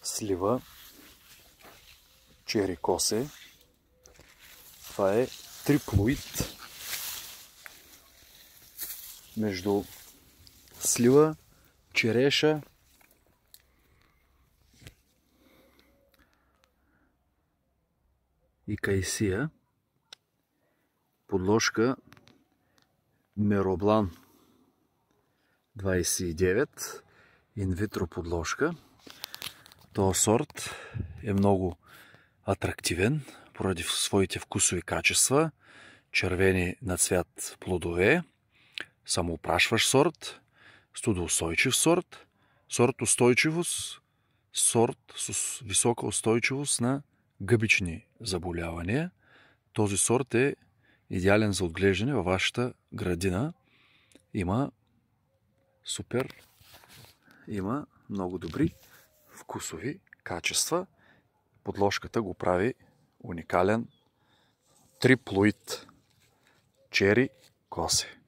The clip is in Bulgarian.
слива чери косе. Това е триплоид между слива, череша и кайсия. Подложка Мероблан 29, инвитро подложка. Този сорт е много атрактивен поради своите вкусови качества. Червени на цвят плодове, самоопрашващ сорт, студоустойчив сорт, сорт устойчивост, сорт с висока устойчивост на гъбични заболявания. Този сорт е идеален за отглеждане във вашата градина. Има много добри вкусови качества. Подложката го прави уникален триплоид чери косе.